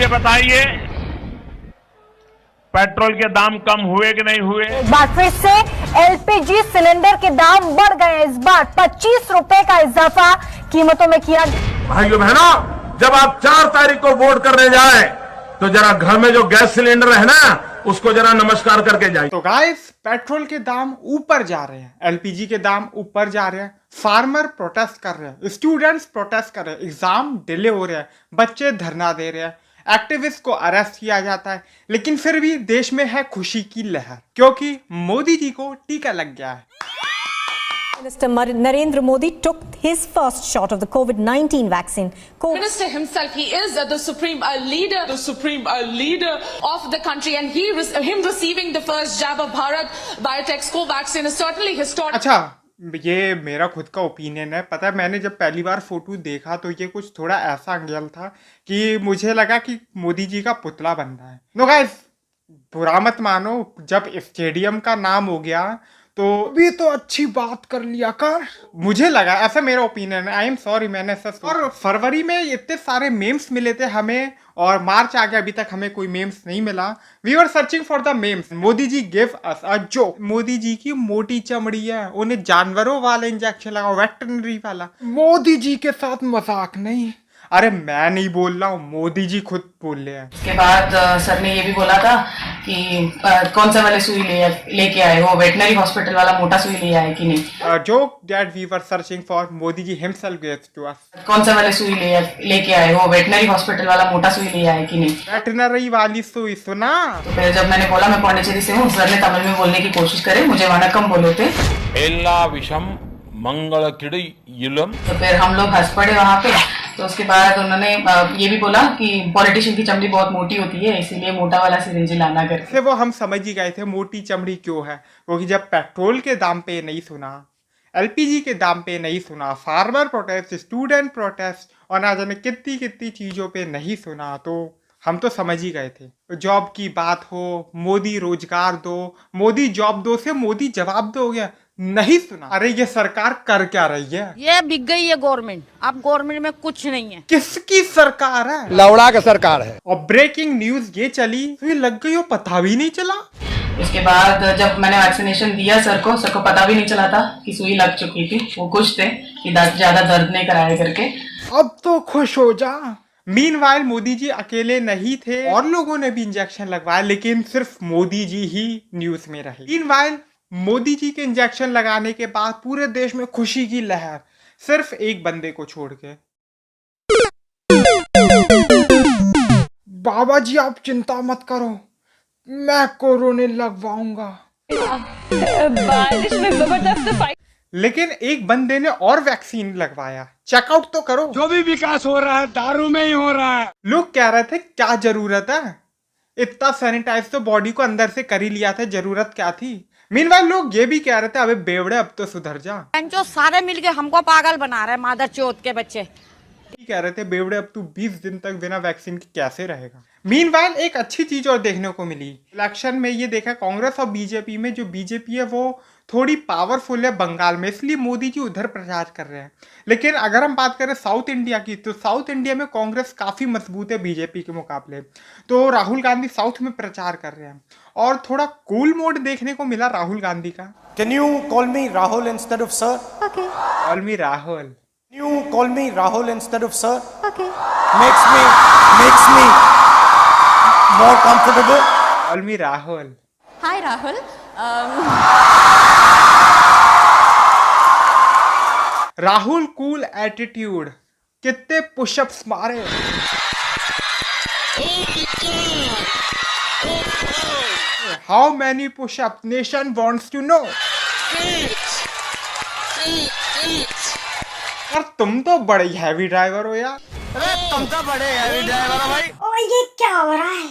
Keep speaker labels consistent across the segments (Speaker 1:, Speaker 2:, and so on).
Speaker 1: मुझे बताइए, पेट्रोल के दाम कम हुए कि नहीं हुए?
Speaker 2: एक बार फिर से एलपीजी सिलेंडर के दाम बढ़ गए। इस बार 25 रुपए का इजाफा कीमतों में किया।
Speaker 1: भाइयों बहनों, जब आप 4 तारीख को वोट करने जाए तो जरा घर में जो गैस सिलेंडर है ना, उसको जरा नमस्कार करके जाए।
Speaker 3: तो गाइस, पेट्रोल के दाम ऊपर जा रहे हैं, एलपीजी के दाम ऊपर जा रहे हैं, फार्मर प्रोटेस्ट कर रहे हैं, स्टूडेंट्स प्रोटेस्ट कर रहे हैं, एग्जाम डिले हो रहे हैं, बच्चे धरना दे रहे हैं, एक्टिविस्ट को अरेस्ट किया जाता है, लेकिन फिर भी देश में है खुशी की लहर, क्योंकि मोदी जी को टीका लग गया है।
Speaker 4: Minister Narendra Modi took his first shot of the COVID-19 vaccine.
Speaker 5: Minister himself, he is the supreme leader of the country, and him receiving the first jab of Bharat Biotech's Covaxin is certainly historic.
Speaker 3: अच्छा, ये मेरा खुद का opinion है। पता है, मैंने जब पहली बार फोटो देखा तो ये कुछ थोड़ा ऐसा एंगल था कि मुझे लगा कि मोदी जी का पुतला बन रहा है। नो गाइस, बुरा मत मानो, जब स्टेडियम का नाम हो गया तो भी तो अच्छी बात कर लिया कर, मुझे लगा, ऐसा मेरा ओपिनियन है। आई एम सॉरी, मैंने ऐसा और फरवरी में इतने सारे मेम्स मिले थे हमें, और मार्च आ गया, अभी तक हमें कोई मेम्स नहीं मिला। We are searching for the memes. Modi ji give us a joke. Modi ji की मोटी चमड़ी है, उन्हें जानवरों वाला इंजेक्शन लगा, वेटरनरी वाला। मोदी जी के साथ मजाक नहीं। अरे मैं नहीं बोल रहा हूँ, मोदी जी खुद बोल रहे हैं।
Speaker 6: उसके बाद सर ने ये भी बोला था कि कौन सा वाले सुई लेके आए हो, वेटनरी हॉस्पिटल वाला मोटा सुई ले आए कि नहीं।
Speaker 3: Joke that we were searching for, Modi ji himself gives to us.
Speaker 6: कौन सा वाले सुई लेके आए हो, वेटनरी हॉस्पिटल वाला मोटा सुई ले आए कि नहीं।
Speaker 3: वेटनरी वाली सुई सुना।
Speaker 6: तो फिर जब मैंने बोला मैं पौंडीचेरी से हूँ, सर ने तमिल में बोलने की कोशिश करे, मुझे वनकम बोले थे।
Speaker 1: एल्ला विषम मंगल किड़ियुलम।
Speaker 6: तो फिर हम लोग हंस पड़े वहाँ पे। तो उसके बाद उन्होंने ये भी बोला कि पॉलिटिशियन की चमड़ी बहुत मोटी होती है, इसीलिए मोटा वाला सिरिंज लाना करके।
Speaker 3: वो हम समझ ही गए थे मोटी चमड़ी क्यों है, क्योंकि जब पेट्रोल के दाम पे नहीं सुना, एलपीजी के दाम पे नहीं सुना, फार्मर प्रोटेस्ट, स्टूडेंट प्रोटेस्ट और ना जाने कितनी कितनी चीजों पे नहीं सुना, तो हम तो समझ ही गए थे। जॉब की बात हो, मोदी रोजगार दो, मोदी जॉब दो से मोदी जवाब दो, गया नहीं सुना। अरे ये सरकार कर क्या रही है?
Speaker 7: ये बिक गई है गवर्नमेंट, अब गवर्नमेंट में कुछ नहीं है।
Speaker 3: किसकी सरकार है?
Speaker 8: लौड़ा का सरकार है।
Speaker 3: और ब्रेकिंग न्यूज ये चली तो ये लग गई हो पता भी नहीं चला।
Speaker 6: उसके बाद जब मैंने वैक्सीनेशन दिया सर को पता भी नहीं चला था कि सुई लग चुकी थी। वो खुश थे कि ज्यादा दर्द नहीं कराया करके।
Speaker 3: अब तो खुश हो जा। मीनवाइल मोदी जी अकेले नहीं थे, और लोगों ने भी इंजेक्शन लगवाया, लेकिन सिर्फ मोदी जी ही न्यूज में रहे। मीनवाइल मोदी जी के इंजेक्शन लगाने के बाद पूरे देश में खुशी की लहर, सिर्फ एक बंदे को छोड़ के। बाबा जी आप चिंता मत करो, मैं कोरोना लगवाऊंगा।
Speaker 5: बारिश में जबरदस्त।
Speaker 3: लेकिन एक बंदे ने और वैक्सीन लगवाया। चेकआउट तो करो,
Speaker 8: जो भी विकास हो रहा है दारू में ही हो रहा है।
Speaker 3: लोग कह रहे थे क्या जरूरत है, इतना सैनिटाइज तो बॉडी को अंदर से कर ही लिया था, जरूरत क्या थी। मीनवाइल लोग ये भी कह रहे थे अबे बेवड़े अब तो सुधर जा।
Speaker 7: जो सारे मिलके हमको पागल बना रहे हैं, मादर चौथ के बच्चे।
Speaker 3: कह रहे थे बेवड़े अब तू 20 दिन तक बिना वैक्सीन के कैसे रहेगा। मीनवाइल एक अच्छी चीज और देखने को मिली इलेक्शन में, ये देखा कांग्रेस और बीजेपी में, जो बीजेपी है वो थोड़ी पावरफुल है बंगाल में, इसलिए मोदी जी उधर प्रचार कर रहे हैं। लेकिन अगर हम बात करें साउथ इंडिया की, तो साउथ इंडिया में कांग्रेस काफी मजबूत है बीजेपी के मुकाबले। तो राहुल गांधी साउथ में प्रचार कर रहे हैं, और थोड़ा कूल मोड देखने को मिला राहुल गांधी का।
Speaker 9: Can you call me Rahul instead of sir?
Speaker 4: Okay.
Speaker 3: Call me Rahul.
Speaker 9: Can you call me Rahul instead of sir?
Speaker 4: Okay.
Speaker 9: Makes me more comfortable.
Speaker 3: Call me Rahul.
Speaker 4: Hi, Rahul.
Speaker 3: Rahul cool attitude, कितने pushups मारे। How many pushups nation wants to know. और तुम तो बड़े heavy driver हो यार।
Speaker 8: तुम तो बड़े हैवी ड्राइवर हो भाई।
Speaker 2: और ये क्या हो रहा है?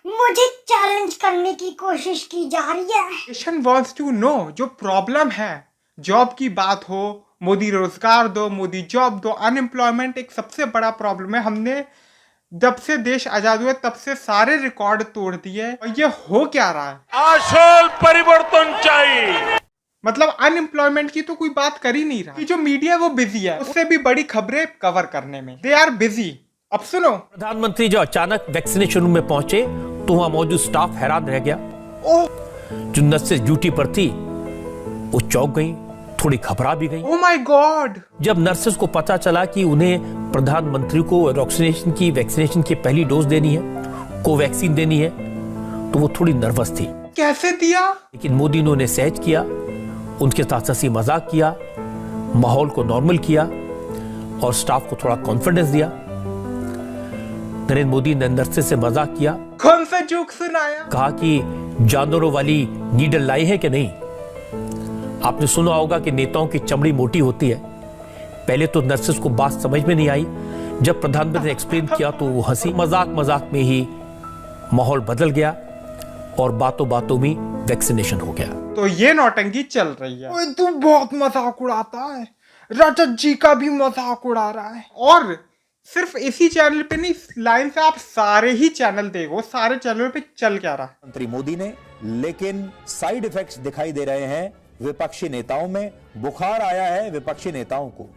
Speaker 2: मुझे चैलेंज करने की कोशिश की जा रही है।
Speaker 3: नेशन वांट्स टू नो, जो प्रॉब्लम है, जॉब की बात हो, मोदी रोजगार दो, मोदी जॉब दो, अनएम्प्लॉयमेंट एक सबसे बड़ा प्रॉब्लम है। हमने जब से देश आजाद हुआ तब से सारे रिकॉर्ड तोड़ दिए, और ये हो क्या रहा है?
Speaker 1: आशल परिवर्तन चाहिए।
Speaker 3: मतलब अनएम्प्लॉयमेंट की तो कोई बात कर ही नहीं रहा। जो मीडिया है वो बिजी है, उससे भी बड़ी खबरें कवर करने में। दे आर बिजी अब सुनो।
Speaker 10: प्रधानमंत्री जो अचानक वैक्सीनेशन रूम में पहुंचे तो वहां मौजूद स्टाफ हैरान रह गया। जो नर्सेस ड्यूटी पर थी वो चौंक गई, थोड़ी घबरा भी गई।
Speaker 3: Oh my God.
Speaker 10: जब नर्सेस को पता चला कि उन्हें प्रधानमंत्री को वैक्सीनेशन की पहली डोज देनी है, कोवैक्सीन देनी है, तो वो थोड़ी नर्वस थी।
Speaker 3: कैसे दिया?
Speaker 10: लेकिन मोदी ने उन्हें सहज किया, उनके साथ हंसी मजाक किया, माहौल को नॉर्मल किया और स्टाफ को थोड़ा कॉन्फिडेंस दिया। नरेंद्र मोदी ने नर्सेस से मजाक किया।
Speaker 3: कौन सा जोक सुनाया?
Speaker 10: कहा कि जानवरों वाली नीडल लाई है कि नहीं। आपने सुना होगा कि नेताओं की चमड़ी मोटी होती है। पहले तो नर्सेस को बात समझ में नहीं आई, जब प्रधानमंत्री ने एक्सप्लेन किया तो वो हंसी। मजाक मजाक में ही माहौल बदल गया और बातों बातों में वैक्सीनेशन हो गया।
Speaker 3: तो ये नौटंकी चल रही है। ओए तू बहुत मजाक उड़ाता है, रजत जी का भी मजाक उड़ा रहा है। और सिर्फ इसी चैनल पे नहीं, लाइन से आप सारे ही चैनल देखो, सारे चैनल पे चल क्या रहा है।
Speaker 11: मंत्री मोदी ने, लेकिन साइड इफेक्ट्स दिखाई दे रहे हैं विपक्षी नेताओं में। बुखार आया है विपक्षी नेताओं को।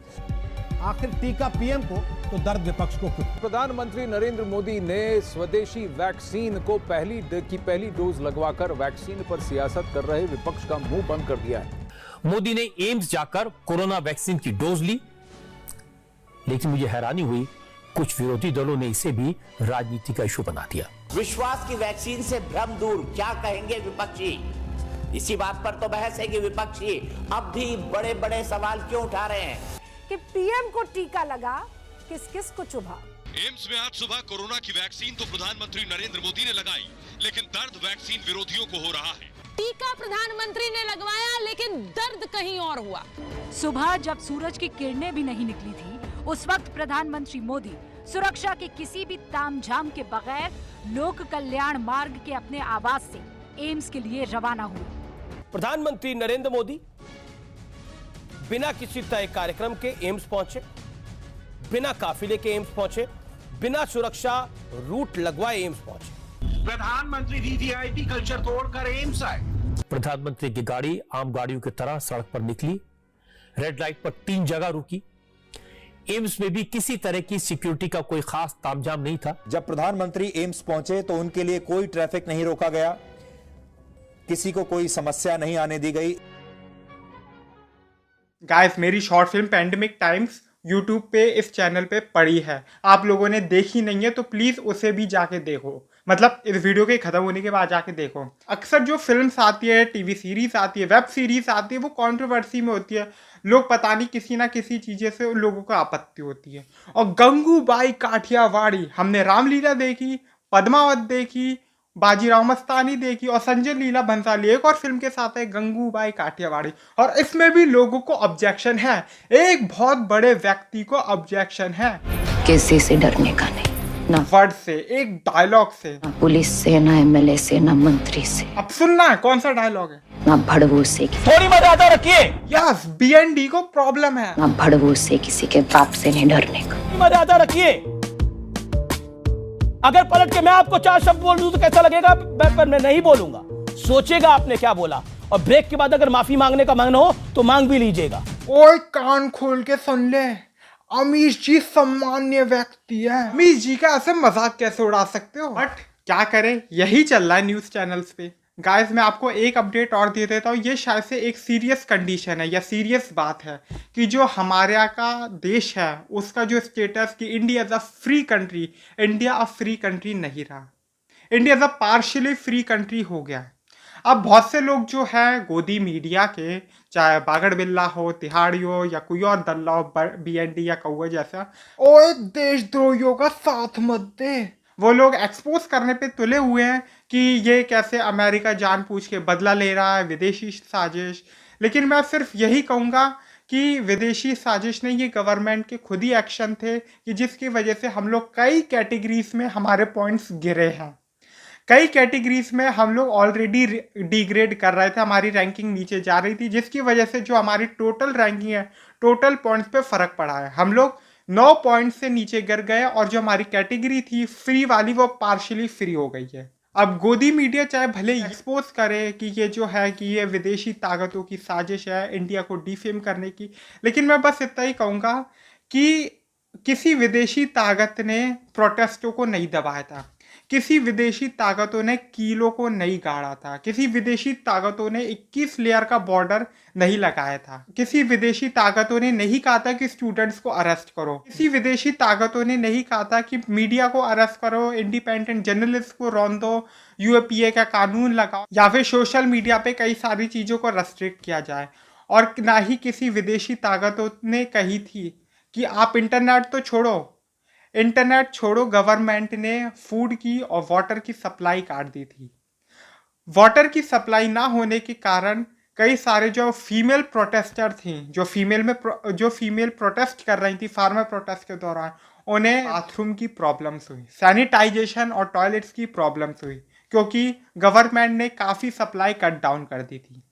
Speaker 8: आखिर टीका पीएम को तो दर्द विपक्ष को क्यों?
Speaker 12: प्रधानमंत्री नरेंद्र मोदी ने स्वदेशी वैक्सीन को पहली डोज लगवाकर वैक्सीन पर सियासत कर रहे विपक्ष का मुंह बंद कर दिया है।
Speaker 10: मोदी ने एम्स जाकर कोरोना वैक्सीन की डोज ली, लेकिन मुझे हैरानी हुई कुछ विरोधी दलों ने इसे भी राजनीति का इशू बना दिया।
Speaker 13: विश्वास की वैक्सीन से भ्रम दूर, क्या कहेंगे विपक्षी? इसी बात पर तो बहस है कि विपक्षी अब भी बड़े बड़े सवाल क्यों उठा रहे हैं
Speaker 2: कि पीएम को टीका लगा, किस किस को चुभा।
Speaker 14: एम्स में आज सुबह कोरोना की वैक्सीन तो प्रधानमंत्री नरेंद्र मोदी ने लगाई, लेकिन दर्द वैक्सीन विरोधियों को हो रहा है।
Speaker 5: टीका प्रधानमंत्री ने लगवाया, लेकिन दर्द कहीं और हुआ।
Speaker 15: सुबह जब सूरज की किरणें भी नहीं निकली थी, उस वक्त प्रधानमंत्री मोदी सुरक्षा के किसी भी तामझाम के बगैर लोक कल्याण मार्ग के अपने आवास से एम्स के लिए रवाना हुए।
Speaker 10: प्रधानमंत्री नरेंद्र मोदी बिना किसी तय कार्यक्रम के एम्स पहुंचे, बिना काफिले के एम्स पहुंचे, बिना सुरक्षा रूट लगवाए एम्स पहुंचे।
Speaker 8: प्रधानमंत्री वीवीआईपी कल्चर तोड़कर एम्स आए।
Speaker 10: प्रधानमंत्री की गाड़ी आम गाड़ियों की तरह सड़क पर निकली, रेड लाइट पर 3 जगह रुकी। एम्स में भी किसी तरह की सिक्योरिटी का कोई खास तामझाम नहीं था।
Speaker 11: जब प्रधानमंत्री एम्स पहुंचे तो उनके लिए कोई ट्रैफिक नहीं रोका गया, किसी को कोई समस्या नहीं आने दी गई।
Speaker 3: गाइस, मेरी short film pandemic times YouTube पे इस चैनल पे पड़ी है, आप लोगों ने देखी नहीं है तो प्लीज उसे भी जाके देखो। मतलब इस वीडियो के खत्म होने के बाद जाके देखो। अक्सर जो फिल्म्स आती है, टीवी सीरीज आती है, वेब सीरीज आती है, वो कंट्रोवर्सी में होती है। लोग पता नहीं किसी ना किसी चीज़ें से उन लोगों को आपत्ति होती है। और गंगूबाई काठियावाड़ी, हमने रामलीला देखी, पद्मावत देखी, बाजीराव मस्तानी देखी और संजय लीला भंसाली एक और फिल्म के साथ है गंगूबाई काठियावाड़ी, और इसमें भी लोगों को ऑब्जेक्शन है। एक बहुत बड़े व्यक्ति को ऑब्जेक्शन है।
Speaker 16: किसी से डरने का नहीं, ना
Speaker 3: वर्ड से, एक डायलॉग से,
Speaker 16: ना पुलिस से, ना एमएलए से, ना मंत्री से।
Speaker 3: अब सुनना है कौन सा डायलॉग है।
Speaker 16: ना भड़वू से,
Speaker 10: थोड़ी मर्यादा रखिए।
Speaker 3: यस, बीएनडी को प्रॉब्लम है।
Speaker 16: ना भड़वू से, किसी के बाप से नहीं डरने का।
Speaker 10: मर्यादा रखिए। अगर पलट के मैं आपको 4 शब्द बोल दूं तो कैसा लगेगा? पर मैं नहीं बोलूंगा, सोचेगा आपने क्या बोला, और ब्रेक के बाद अगर माफी मांगने का मांगना हो तो मांग भी लीजिएगा।
Speaker 3: ओए कान खोल के सुन ले, अमीश जी सम्मान्य व्यक्ति है। अमीश जी का ऐसे मजाक कैसे उड़ा सकते हो? बट क्या करें, यही चल रहा है न्यूज चैनल्स पे। गाइस, मैं आपको एक अपडेट और दे देता हूँ। ये शायद से एक सीरियस कंडीशन है या सीरियस बात है कि जो हमारे यहाँ का देश है उसका जो स्टेटस कि India is a free country, India a free country नहीं रहा। India is a partially free country हो गया। अब बहुत से लोग जो है गोदी मीडिया के, चाहे बागड़ बिल्ला हो, तिहाड़ी हो या कोई और दल्ला हो, बीएनडी या कौआ जैसा, ओए देशद्रोहियों का साथ मत दे, वो लोग एक्सपोज करने पे तुले हुए हैं कि ये कैसे अमेरिका जानबूझ के बदला ले रहा है, विदेशी साजिश। लेकिन मैं सिर्फ यही कहूँगा कि विदेशी साजिश नहीं, ये गवर्नमेंट के खुद ही एक्शन थे कि जिसकी वजह से हम लोग कई कैटेगरीज में हमारे पॉइंट्स गिरे हैं। कई कैटेगरीज में हम लोग ऑलरेडी डिग्रेड कर रहे थे, हमारी रैंकिंग नीचे जा रही थी, जिसकी वजह से जो हमारी टोटल रैंकिंग है, टोटल पॉइंट्स पे फ़र्क पड़ा है। हम लोग 9 पॉइंट से नीचे गिर गए और जो हमारी कैटेगरी थी फ्री वाली वो पार्शियली फ्री हो गई है। अब गोदी मीडिया चाहे भले एक्सपोज करे कि ये जो है कि ये विदेशी ताकतों की साजिश है इंडिया को डिफेम करने की, लेकिन मैं बस इतना ही कहूँगा कि किसी विदेशी ताकत ने प्रोटेस्टों को नहीं दबाया था, किसी विदेशी ताकतों ने कीलों को नहीं गाड़ा था, किसी विदेशी ताकतों ने 21 लेयर का बॉर्डर नहीं लगाया था, किसी विदेशी ताकतों ने नहीं कहा था कि स्टूडेंट्स को अरेस्ट करो, किसी विदेशी ताकतों ने नहीं कहा था कि मीडिया को अरेस्ट करो, इंडिपेंडेंट जर्नलिस्ट को रौंद दो, यूएपीए का कानून लगाओ, या फिर सोशल मीडिया पे कई सारी चीज़ों को रेस्ट्रिक्ट किया जाए। और ना ही किसी विदेशी ताकतों ने कही थी कि आप इंटरनेट तो छोड़ो, इंटरनेट छोड़ो। गवर्नमेंट ने फूड की और वाटर की सप्लाई काट दी थी। वाटर की सप्लाई ना होने के कारण कई सारे जो फीमेल प्रोटेस्टर थी, जो फीमेल प्रोटेस्ट कर रही थी फार्मर प्रोटेस्ट के दौरान, उन्हें बाथरूम की प्रॉब्लम्स हुई, सैनिटाइजेशन और टॉयलेट्स की प्रॉब्लम्स हुई, क्योंकि गवर्नमेंट ने काफ़ी सप्लाई कट डाउन कर दी थी।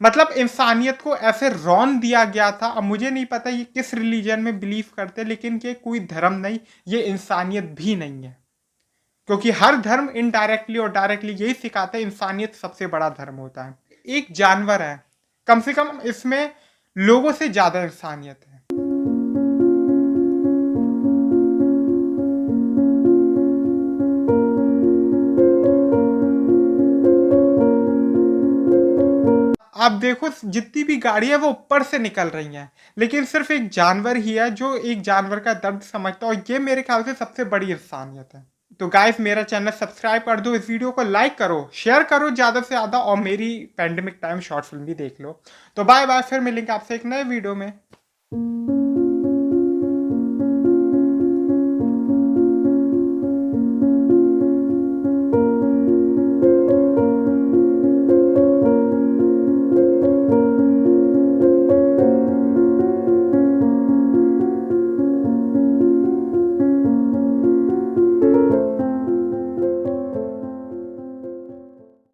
Speaker 3: मतलब इंसानियत को ऐसे रौंद दिया गया था। अब मुझे नहीं पता ये किस रिलीजन में बिलीव करते, लेकिन ये कोई धर्म नहीं, ये इंसानियत भी नहीं है, क्योंकि हर धर्म इनडायरेक्टली और डायरेक्टली यही सिखाता है इंसानियत सबसे बड़ा धर्म होता है। एक जानवर है, कम से कम इसमें लोगों से ज़्यादा इंसानियत है। आप देखो जितनी भी गाड़ी है वो ऊपर से निकल रही हैं, लेकिन सिर्फ एक जानवर ही है जो एक जानवर का दर्द समझता है, और ये मेरे ख्याल से सबसे बड़ी इंसानियत है। तो गाइस, मेरा चैनल सब्सक्राइब कर दो, इस वीडियो को लाइक करो, शेयर करो ज़्यादा से ज़्यादा, और मेरी पैंडेमिक टाइम शॉर्ट फिल्म भी देख लो। तो बाय बाय, फिर मिलेंगे आपसे एक नए वीडियो में।